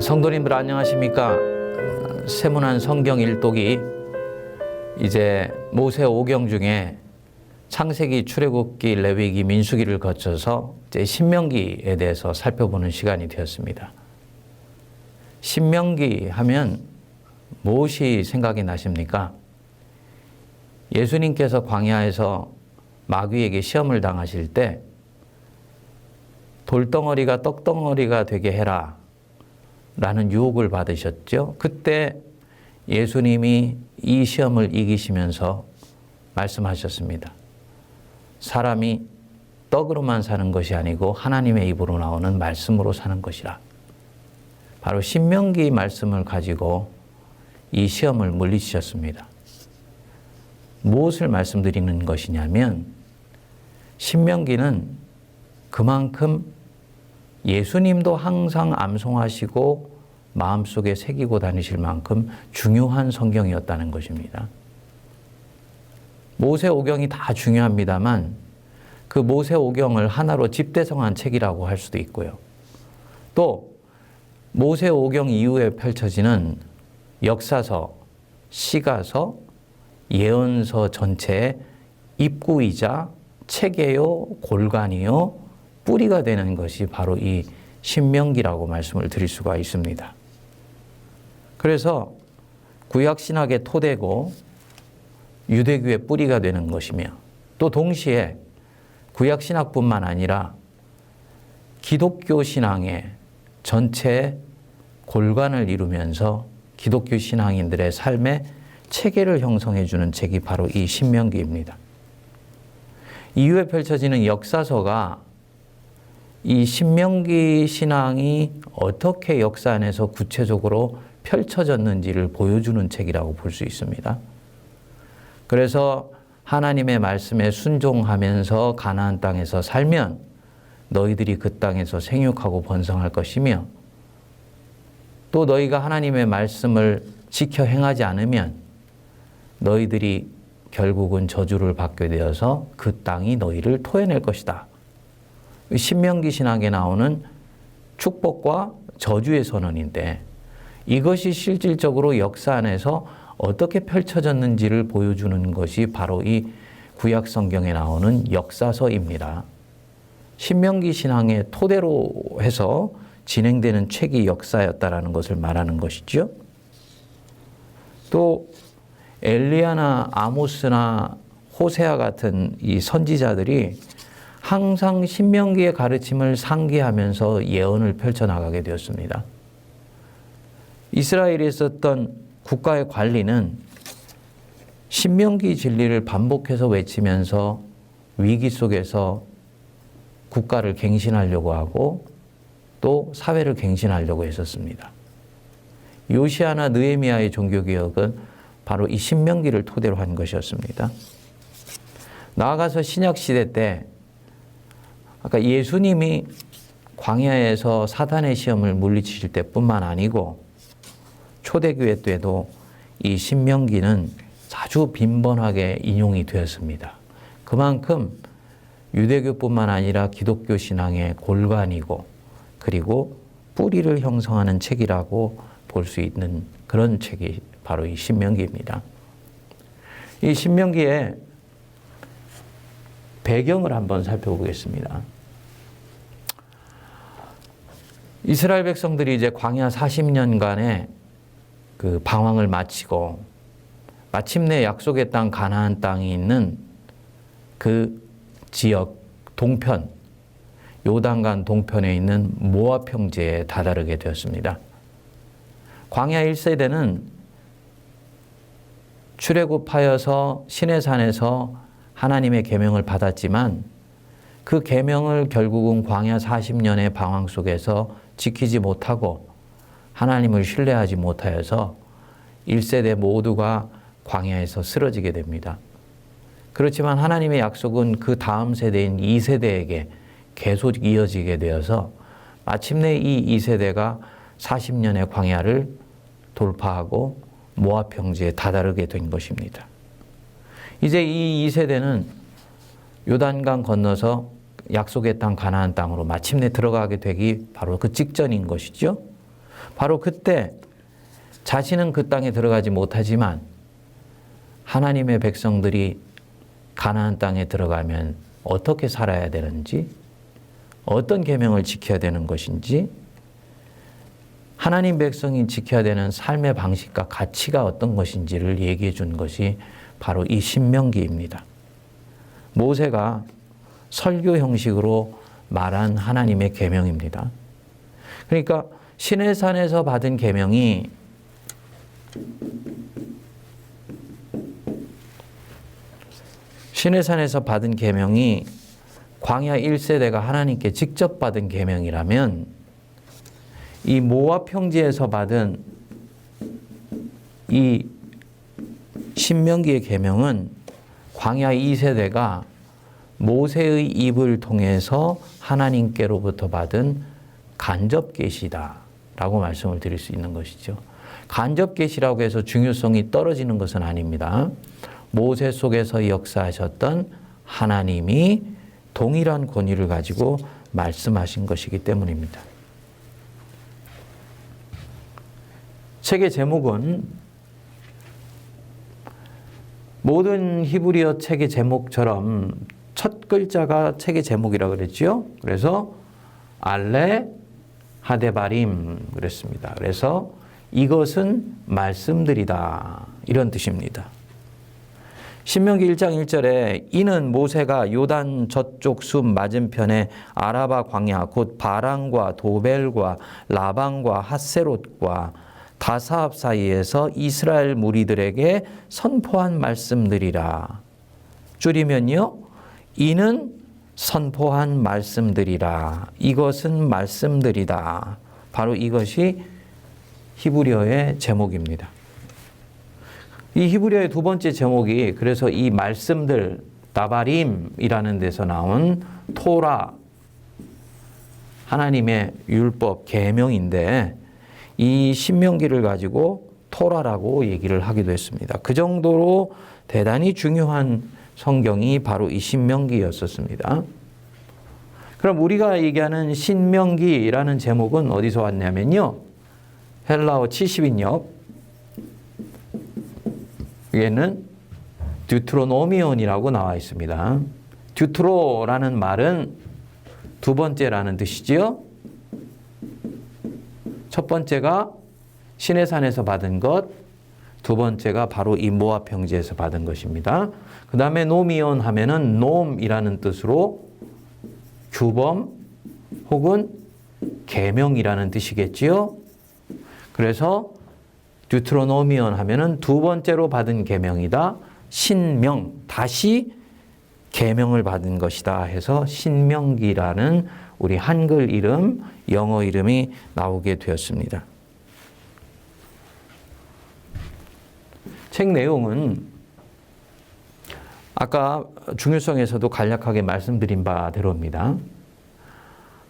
성도님들 안녕하십니까? 세문안 성경 일독이 이제 모세 5경 중에 창세기, 출애굽기, 레위기, 민수기를 거쳐서 이제 신명기에 대해서 살펴보는 시간이 되었습니다. 신명기 하면 무엇이 생각이 나십니까? 예수님께서 광야에서 마귀에게 시험을 당하실 때 돌덩어리가 떡덩어리가 되게 해라 라는 유혹을 받으셨죠. 그때 예수님이 이 시험을 이기시면서 말씀하셨습니다. 사람이 떡으로만 사는 것이 아니고 하나님의 입으로 나오는 말씀으로 사는 것이라. 바로 신명기 말씀을 가지고 이 시험을 물리치셨습니다. 무엇을 말씀드리는 것이냐면 신명기는 그만큼 예수님도 항상 암송하시고 마음속에 새기고 다니실 만큼 중요한 성경이었다는 것입니다. 모세 오경이 다 중요합니다만 그 모세 오경을 하나로 집대성한 책이라고 할 수도 있고요. 또 모세 오경 이후에 펼쳐지는 역사서, 시가서, 예언서 전체의 입구이자 체계요, 골간이요, 뿌리가 되는 것이 바로 이 신명기라고 말씀을 드릴 수가 있습니다. 그래서 구약신학의 토대고 유대교의 뿌리가 되는 것이며 또 동시에 구약신학뿐만 아니라 기독교 신앙의 전체 골간을 이루면서 기독교 신앙인들의 삶의 체계를 형성해 주는 책이 바로 이 신명기입니다. 이후에 펼쳐지는 역사서가 이 신명기 신앙이 어떻게 역사 안에서 구체적으로 펼쳐졌는지를 보여주는 책이라고 볼 수 있습니다. 그래서 하나님의 말씀에 순종하면서 가나안 땅에서 살면 너희들이 그 땅에서 생육하고 번성할 것이며 또 너희가 하나님의 말씀을 지켜 행하지 않으면 너희들이 결국은 저주를 받게 되어서 그 땅이 너희를 토해낼 것이다. 신명기 신학에 나오는 축복과 저주의 선언인데 이것이 실질적으로 역사 안에서 어떻게 펼쳐졌는지를 보여주는 것이 바로 이 구약 성경에 나오는 역사서입니다. 신명기 신앙의 토대로 해서 진행되는 책이 역사였다라는 것을 말하는 것이죠. 또 엘리야나 아모스나 호세아 같은 이 선지자들이 항상 신명기의 가르침을 상기하면서 예언을 펼쳐나가게 되었습니다. 이스라엘에 있었던 국가의 관리는 신명기 진리를 반복해서 외치면서 위기 속에서 국가를 갱신하려고 하고 또 사회를 갱신하려고 했었습니다. 요시아나 느헤미야의 종교개혁은 바로 이 신명기를 토대로 한 것이었습니다. 나아가서 신약시대 때 아까 예수님이 광야에서 사단의 시험을 물리치실 때뿐만 아니고 초대교회 때도 이 신명기는 아주 빈번하게 인용이 되었습니다. 그만큼 유대교뿐만 아니라 기독교 신앙의 골간이고 그리고 뿌리를 형성하는 책이라고 볼 수 있는 그런 책이 바로 이 신명기입니다. 이 신명기의 배경을 한번 살펴보겠습니다. 이스라엘 백성들이 이제 광야 40년간의 그 방황을 마치고 마침내 약속의 땅 가나안 땅이 있는 그 지역 동편, 요단강 동편에 있는 모압 평지에 다다르게 되었습니다. 광야 1세대는 출애굽하여서 시내산에서 하나님의 계명을 받았지만 그 계명을 결국은 광야 40년의 방황 속에서 지키지 못하고 하나님을 신뢰하지 못하여서 1세대 모두가 광야에서 쓰러지게 됩니다. 그렇지만 하나님의 약속은 그 다음 세대인 2세대에게 계속 이어지게 되어서 마침내 이 2세대가 40년의 광야를 돌파하고 모압 평지에 다다르게 된 것입니다. 이제 이 2세대는 요단강 건너서 약속의 땅 가나안 땅으로 마침내 들어가게 되기 바로 그 직전인 것이죠. 바로 그때 자신은 그 땅에 들어가지 못하지만 하나님의 백성들이 가나안 땅에 들어가면 어떻게 살아야 되는지, 어떤 계명을 지켜야 되는 것인지, 하나님 백성이 지켜야 되는 삶의 방식과 가치가 어떤 것인지를 얘기해 준 것이 바로 이 신명기입니다. 모세가 설교 형식으로 말한 하나님의 계명입니다. 그러니까 시내산에서 받은 계명이 광야 1세대가 하나님께 직접 받은 계명이라면 이 모압 평지에서 받은 이 신명기의 계명은 광야 2세대가 모세의 입을 통해서 하나님께로부터 받은 간접 계시다라고 말씀을 드릴 수 있는 것이죠. 간접 계시라고 해서 중요성이 떨어지는 것은 아닙니다. 모세 속에서 역사하셨던 하나님이 동일한 권위를 가지고 말씀하신 것이기 때문입니다. 책의 제목은 모든 히브리어 책의 제목처럼 첫 글자가 책의 제목이라고 그랬죠. 그래서 알레 하데바림 그랬습니다. 그래서 이것은 말씀들이다 이런 뜻입니다. 신명기 1장 1절에 이는 모세가 요단 저쪽 숲 맞은편에 아라바 광야 곧 바란과 도벨과 라방과 핫세롯과 다사합 사이에서 이스라엘 무리들에게 선포한 말씀들이라. 줄이면요. 이는 선포한 말씀들이라. 이것은 말씀들이다. 바로 이것이 히브리어의 제목입니다. 이 히브리어의 두 번째 제목이 그래서 이 말씀들 다바림이라는 데서 나온 토라 하나님의 율법 계명인데 이 신명기를 가지고 토라라고 얘기를 하기도 했습니다. 그 정도로 대단히 중요한 성경이 바로 이 신명기였었습니다. 그럼 우리가 얘기하는 신명기라는 제목은 어디서 왔냐면요. 헬라어 70인역 위에는 듀트로노미온이라고 나와 있습니다. 듀트로라는 말은 두 번째라는 뜻이지요. 첫 번째가 시내산에서 받은 것, 두 번째가 바로 이 모압 평지에서 받은 것입니다. 그 다음에 노미온 하면은 놈이라는 뜻으로 규범 혹은 계명이라는 뜻이겠지요. 그래서 듀트로노미온 하면은 두 번째로 받은 계명이다. 신명, 다시 계명을 받은 것이다 해서 신명기라는 우리 한글 이름, 영어 이름이 나오게 되었습니다. 책 내용은 아까 중요성에서도 간략하게 말씀드린 바대로입니다.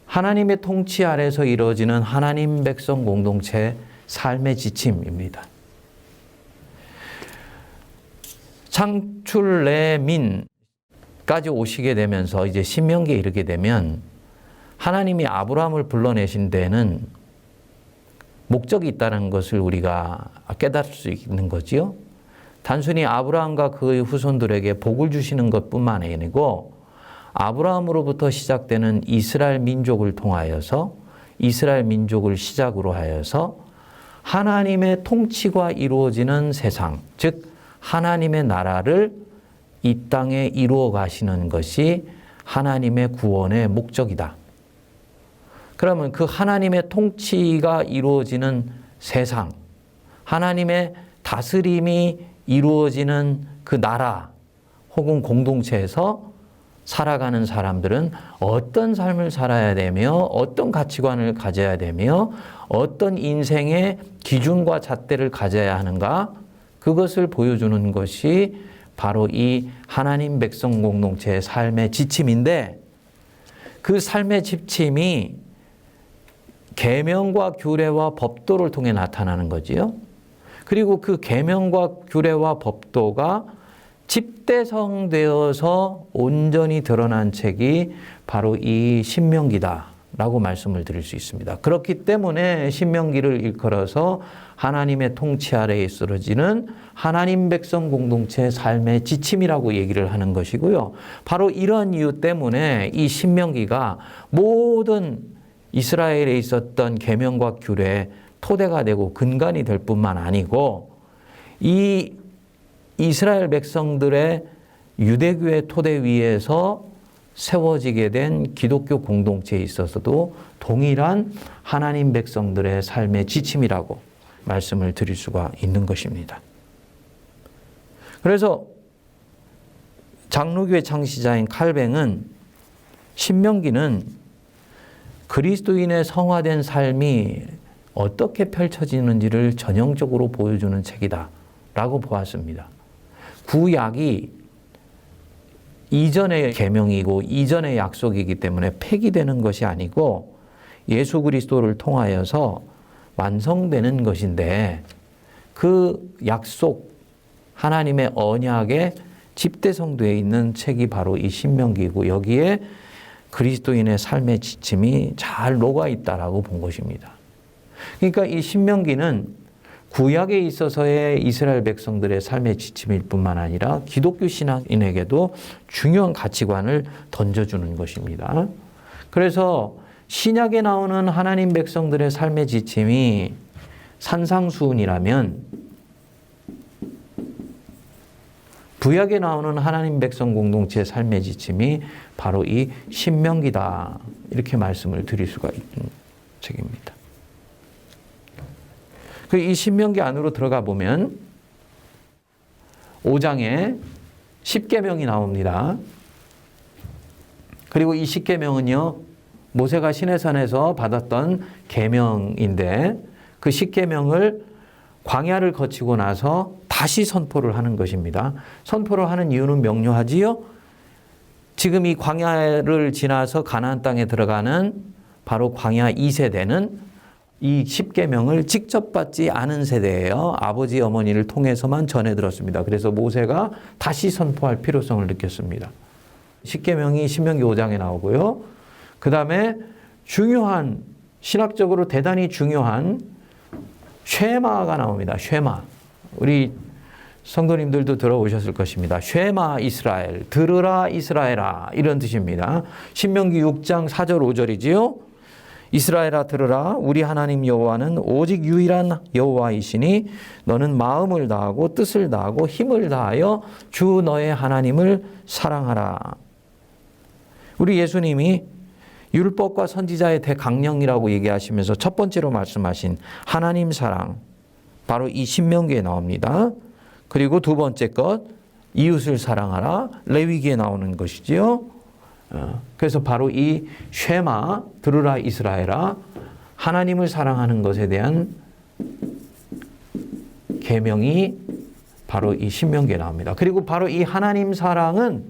하나님의 통치 아래서 이루어지는 하나님 백성 공동체 삶의 지침입니다. 창출레민까지 오시게 되면서 이제 신명기에 이르게 되면 하나님이 아브라함을 불러내신 데는 목적이 있다는 것을 우리가 깨달을 수 있는 거지요. 단순히 아브라함과 그의 후손들에게 복을 주시는 것뿐만 아니고 아브라함으로부터 시작되는 이스라엘 민족을 통하여서 이스라엘 민족을 시작으로 하여서 하나님의 통치가 이루어지는 세상, 즉 하나님의 나라를 이 땅에 이루어 가시는 것이 하나님의 구원의 목적이다. 그러면 그 하나님의 통치가 이루어지는 세상, 하나님의 다스림이 이루어지는 그 나라 혹은 공동체에서 살아가는 사람들은 어떤 삶을 살아야 되며 어떤 가치관을 가져야 되며 어떤 인생의 기준과 잣대를 가져야 하는가, 그것을 보여주는 것이 바로 이 하나님 백성 공동체의 삶의 지침인데, 그 삶의 지침이 계명과 규례와 법도를 통해 나타나는 거지요. 그리고 그 계명과 규례와 법도가 집대성되어서 온전히 드러난 책이 바로 이 신명기다. 라고 말씀을 드릴 수 있습니다. 그렇기 때문에 신명기를 일컬어서 하나님의 통치 아래에 쓰러지는 하나님 백성 공동체의 삶의 지침이라고 얘기를 하는 것이고요. 바로 이런 이유 때문에 이 신명기가 모든 이스라엘에 있었던 계명과 규례의 토대가 되고 근간이 될 뿐만 아니고 이 이스라엘 백성들의 유대교의 토대 위에서 세워지게 된 기독교 공동체에 있어서도 동일한 하나님 백성들의 삶의 지침이라고 말씀을 드릴 수가 있는 것입니다. 그래서 장로교의 창시자인 칼뱅은 신명기는 그리스도인의 성화된 삶이 어떻게 펼쳐지는지를 전형적으로 보여주는 책이다 라고 보았습니다. 구약이 이전의 계명이고 이전의 약속이기 때문에 폐기되는 것이 아니고 예수 그리스도를 통하여서 완성되는 것인데 그 약속 하나님의 언약의 집대성되어 있는 책이 바로 이 신명기이고 여기에 그리스도인의 삶의 지침이 잘 녹아 있다라고 본 것입니다. 그러니까 이 신명기는 구약에 있어서의 이스라엘 백성들의 삶의 지침일 뿐만 아니라 기독교 신앙인에게도 중요한 가치관을 던져주는 것입니다. 그래서 신약에 나오는 하나님 백성들의 삶의 지침이 산상수훈이라면 구약에 나오는 하나님 백성 공동체의 삶의 지침이 바로 이 신명기다. 이렇게 말씀을 드릴 수가 있는 책입니다. 이 신명기 안으로 들어가 보면 5장에 10계명이 나옵니다. 그리고 이 10계명은요, 모세가 시내산에서 받았던 계명인데 그 10계명을 광야를 거치고 나서 다시 선포를 하는 것입니다. 선포를 하는 이유는 명료하지요. 지금 이 광야를 지나서 가나안 땅에 들어가는 바로 광야 2세대는 이 10계명을 직접 받지 않은 세대예요. 아버지 어머니를 통해서만 전해 들었습니다. 그래서 모세가 다시 선포할 필요성을 느꼈습니다. 10계명이 신명기 5장에 나오고요. 그 다음에 중요한 신학적으로 대단히 중요한 쉐마가 나옵니다. 쉐마. 우리 성도님들도 들어오셨을 것입니다. 쉐마 이스라엘, 들으라 이스라엘아 이런 뜻입니다. 신명기 6장 4절 5절이지요. 이스라엘아 들으라 우리 하나님 여호와는 오직 유일한 여호와이시니 너는 마음을 다하고 뜻을 다하고 힘을 다하여 주 너의 하나님을 사랑하라. 우리 예수님이 율법과 선지자의 대강령이라고 얘기하시면서 첫 번째로 말씀하신 하나님 사랑 바로 이 신명기에 나옵니다. 그리고 두 번째 것 이웃을 사랑하라 레위기에 나오는 것이지요. 그래서 바로 이 쉐마 들으라 이스라엘아 하나님을 사랑하는 것에 대한 계명이 바로 이 신명기에 나옵니다. 그리고 바로 이 하나님 사랑은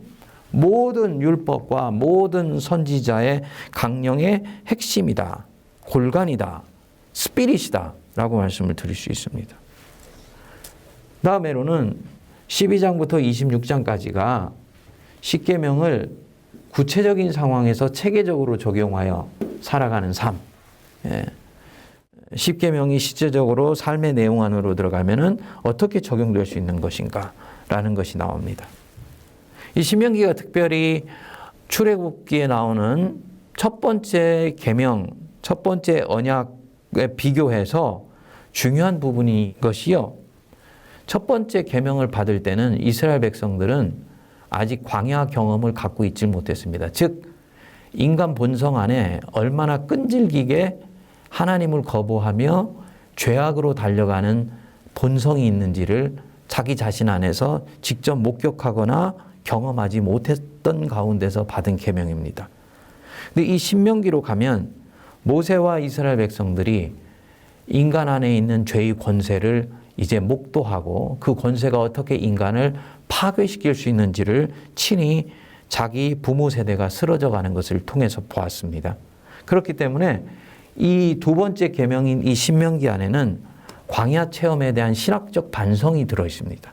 모든 율법과 모든 선지자의 강령의 핵심이다. 골간이다. 스피릿이다. 라고 말씀을 드릴 수 있습니다. 다음으로는 12장부터 26장까지가 10계명을 구체적인 상황에서 체계적으로 적용하여 살아가는 삶. 10계명이 실제적으로 삶의 내용 안으로 들어가면은 어떻게 적용될 수 있는 것인가 라는 것이 나옵니다. 이 신명기가 특별히 출애굽기에 나오는 첫 번째 계명, 첫 번째 언약에 비교해서 중요한 부분인 것이요. 첫 번째 계명을 받을 때는 이스라엘 백성들은 아직 광야 경험을 갖고 있지 못했습니다. 즉 인간 본성 안에 얼마나 끈질기게 하나님을 거부하며 죄악으로 달려가는 본성이 있는지를 자기 자신 안에서 직접 목격하거나 경험하지 못했던 가운데서 받은 계명입니다. 근데 이 신명기로 가면 모세와 이스라엘 백성들이 인간 안에 있는 죄의 권세를 이제 목도하고 그 권세가 어떻게 인간을 파괴시킬 수 있는지를 친히 자기 부모 세대가 쓰러져 가는 것을 통해서 보았습니다. 그렇기 때문에 이 두 번째 계명인 이 신명기 안에는 광야 체험에 대한 신학적 반성이 들어 있습니다.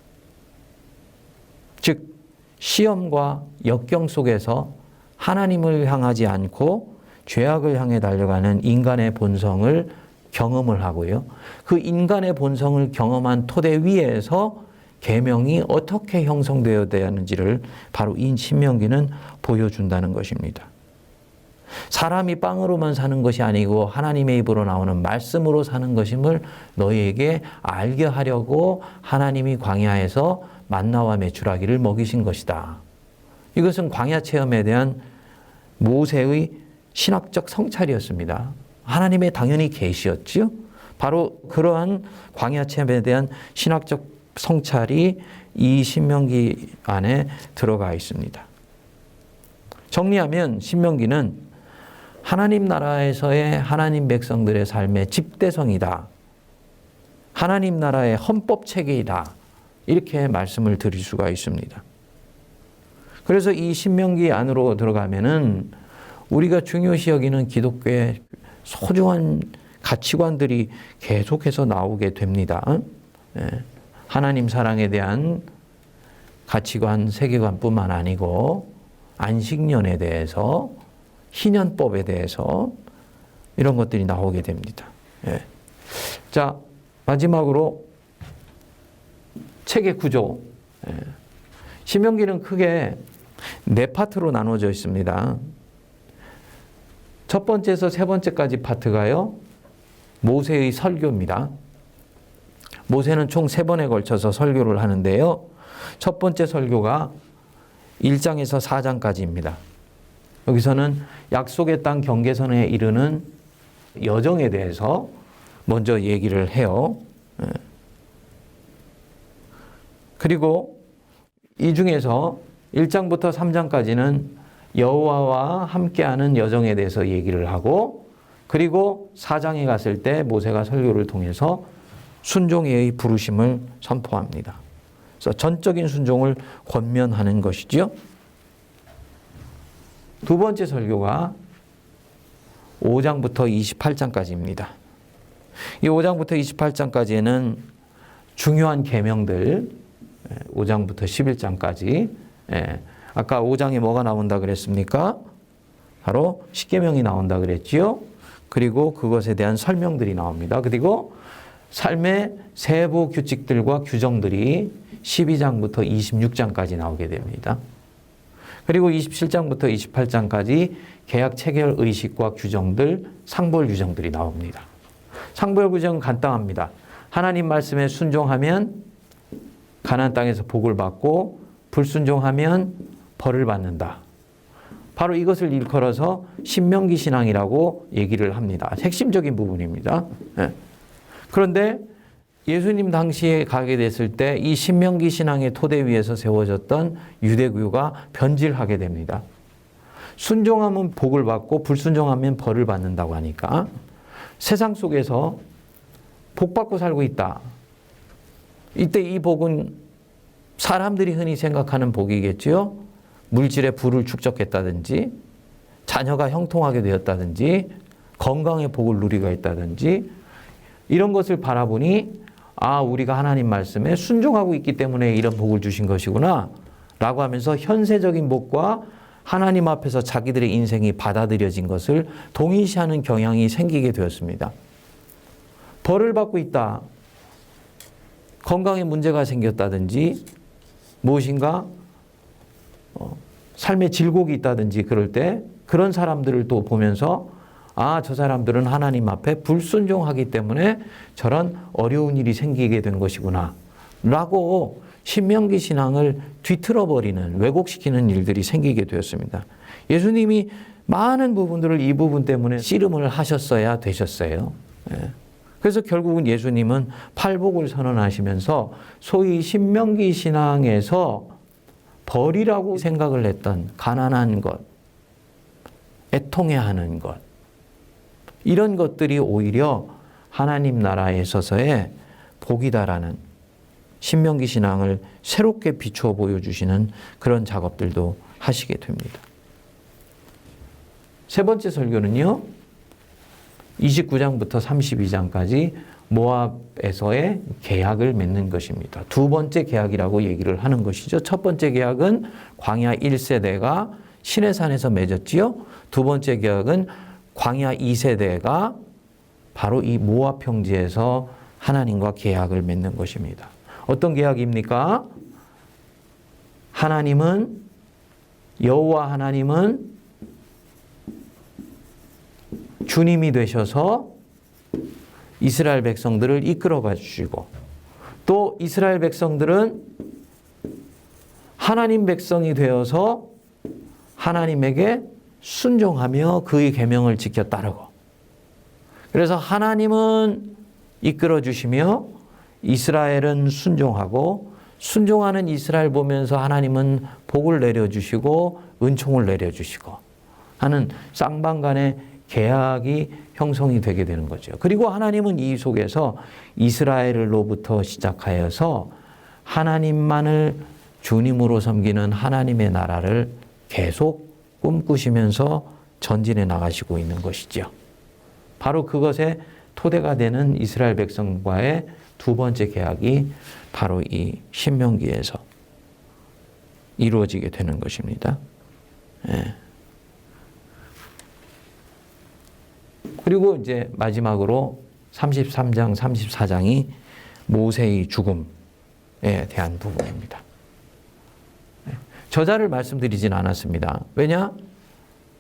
즉 시험과 역경 속에서 하나님을 향하지 않고 죄악을 향해 달려가는 인간의 본성을 경험을 하고요. 그 인간의 본성을 경험한 토대 위에서 계명이 어떻게 형성되어야 되는지를 바로 이 신명기는 보여준다는 것입니다. 사람이 빵으로만 사는 것이 아니고 하나님의 입으로 나오는 말씀으로 사는 것임을 너희에게 알게 하려고 하나님이 광야에서 만나와 메추라기를 먹이신 것이다. 이것은 광야 체험에 대한 모세의 신학적 성찰이었습니다. 하나님의 당연히 계시였지요. 바로 그러한 광야 체험에 대한 신학적 성찰이 이 신명기 안에 들어가 있습니다. 정리하면 신명기는 하나님 나라에서의 하나님 백성들의 삶의 집대성이다. 하나님 나라의 헌법 체계이다. 이렇게 말씀을 드릴 수가 있습니다. 그래서 이 신명기 안으로 들어가면은 우리가 중요시 여기는 기독교의 소중한 가치관들이 계속해서 나오게 됩니다. 하나님 사랑에 대한 가치관, 세계관뿐만 아니고 안식년에 대해서, 희년법에 대해서 이런 것들이 나오게 됩니다. 자, 마지막으로 책의 구조. 신명기는 크게 4파트로 나눠져 있습니다. 첫 번째에서 세 번째까지 파트가요, 모세의 설교입니다. 모세는 총 3번에 걸쳐서 설교를 하는데요. 첫 번째 설교가 1장에서 4장까지입니다. 여기서는 약속의 땅 경계선에 이르는 여정에 대해서 먼저 얘기를 해요. 그리고 이 중에서 1장부터 3장까지는 여호와와 함께하는 여정에 대해서 얘기를 하고, 그리고 4장에 갔을 때 모세가 설교를 통해서 순종의 부르심을 선포합니다. 그래서 전적인 순종을 권면하는 것이지요. 두 번째 설교가 5장부터 28장까지입니다. 이 5장부터 28장까지에는 중요한 계명들, 5장부터 11장까지, 아까 5장에 뭐가 나온다 그랬습니까? 바로 십계명이 나온다 그랬지요. 그리고 그것에 대한 설명들이 나옵니다. 그리고 삶의 세부 규칙들과 규정들이 12장부터 26장까지 나오게 됩니다. 그리고 27장부터 28장까지 계약 체결 의식과 규정들, 상벌 규정들이 나옵니다. 상벌 규정은 간단합니다. 하나님 말씀에 순종하면 가나안 땅에서 복을 받고 불순종하면 벌을 받는다. 바로 이것을 일컬어서 신명기 신앙이라고 얘기를 합니다. 핵심적인 부분입니다. 그런데 예수님 당시에 가게 됐을 때 이 신명기 신앙의 토대 위에서 세워졌던 유대교가 변질하게 됩니다. 순종하면 복을 받고 불순종하면 벌을 받는다고 하니까 세상 속에서 복 받고 살고 있다. 이때 이 복은 사람들이 흔히 생각하는 복이겠지요. 물질의 부를 축적했다든지, 자녀가 형통하게 되었다든지, 건강의 복을 누리고 있다든지, 이런 것을 바라보니 아, 우리가 하나님 말씀에 순종하고 있기 때문에 이런 복을 주신 것이구나 라고 하면서 현세적인 복과 하나님 앞에서 자기들의 인생이 받아들여진 것을 동일시하는 경향이 생기게 되었습니다. 벌을 받고 있다. 건강에 문제가 생겼다든지 무엇인가 삶의 질곡이 있다든지 그럴 때 그런 사람들을 또 보면서 아, 저 사람들은 하나님 앞에 불순종하기 때문에 저런 어려운 일이 생기게 된 것이구나 라고 신명기 신앙을 뒤틀어버리는, 왜곡시키는 일들이 생기게 되었습니다. 예수님이 많은 부분들을 이 부분 때문에 씨름을 하셨어야 되셨어요. 그래서 결국은 예수님은 팔복을 선언하시면서 소위 신명기 신앙에서 벌이라고 생각을 했던 가난한 것, 애통해하는 것, 이런 것들이 오히려 하나님 나라에 있어서의 복이다라는 신명기 신앙을 새롭게 비추어 보여주시는 그런 작업들도 하시게 됩니다. 세 번째 설교는요, 29장부터 32장까지 모압에서의 계약을 맺는 것입니다. 두 번째 계약이라고 얘기를 하는 것이죠. 첫 번째 계약은 광야 1세대가 시내산에서 맺었지요. 두 번째 계약은 광야 2세대가 바로 이 모압 평지에서 하나님과 계약을 맺는 것입니다. 어떤 계약입니까? 여호와 하나님은 주님이 되셔서 이스라엘 백성들을 이끌어가 주시고, 또 이스라엘 백성들은 하나님 백성이 되어서 하나님에게 순종하며 그의 계명을 지켜 따르고, 그래서 하나님은 이끌어 주시며 이스라엘은 순종하고, 순종하는 이스라엘 보면서 하나님은 복을 내려주시고 은총을 내려주시고 하는 쌍방간의 계약이 형성이 되게 되는 거죠. 그리고 하나님은 이 속에서 이스라엘로부터 시작하여서 하나님만을 주님으로 섬기는 하나님의 나라를 계속 꿈꾸시면서 전진해 나가시고 있는 것이죠. 바로 그것의 토대가 되는 이스라엘 백성과의 두 번째 계약이 바로 이 신명기에서 이루어지게 되는 것입니다. 예. 그리고 이제 마지막으로 33장, 34장이 모세의 죽음에 대한 부분입니다. 저자를 말씀드리진 않았습니다. 왜냐?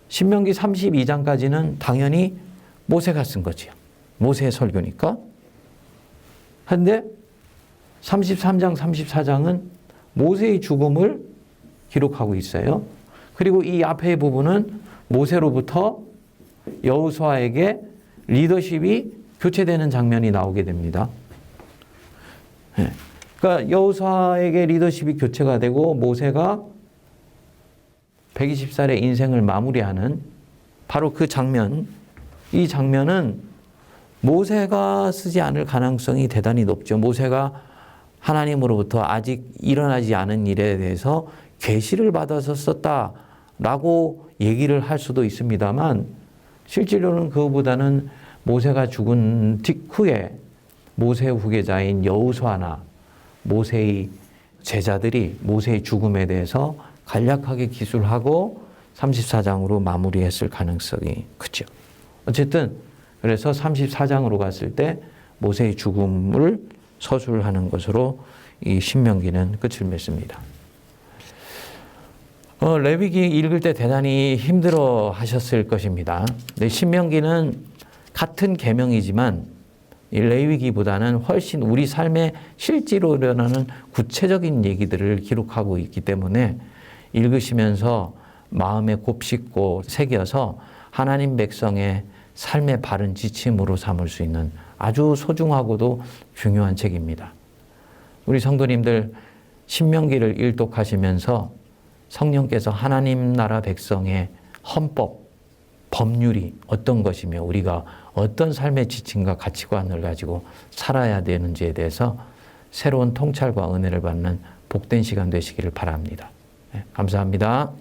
신명기 32장까지는 당연히 모세가 쓴 거지요. 모세의 설교니까. 그런데 33장, 34장은 모세의 죽음을 기록하고 있어요. 그리고 이 앞의 부분은 모세로부터 여호수아에게 리더십이 교체되는 장면이 나오게 됩니다. 그러니까 여호수아에게 리더십이 교체가 되고 모세가 120살의 인생을 마무리하는 바로 그 장면, 이 장면은 모세가 쓰지 않을 가능성이 대단히 높죠. 모세가 하나님으로부터 아직 일어나지 않은 일에 대해서 계시를 받아서 썼다라고 얘기를 할 수도 있습니다만, 실제로는 그거보다는 모세가 죽은 직후에 모세의 후계자인 여호수아나 모세의 제자들이 모세의 죽음에 대해서 간략하게 기술하고 34장으로 마무리했을 가능성이 크죠. 어쨌든 그래서 34장으로 갔을 때 모세의 죽음을 서술하는 것으로 이 신명기는 끝을 맺습니다. 레위기 읽을 때 대단히 힘들어 하셨을 것입니다. 근데 신명기는 같은 계명이지만 이 레위기보다는 훨씬 우리 삶에 실제로 일어나는 구체적인 얘기들을 기록하고 있기 때문에 읽으시면서 마음에 곱씹고 새겨서 하나님 백성의 삶의 바른 지침으로 삼을 수 있는 아주 소중하고도 중요한 책입니다. 우리 성도님들 신명기를 일독하시면서 성령께서 하나님 나라 백성의 헌법, 법률이 어떤 것이며 우리가 어떤 삶의 지침과 가치관을 가지고 살아야 되는지에 대해서 새로운 통찰과 은혜를 받는 복된 시간 되시기를 바랍니다. 감사합니다.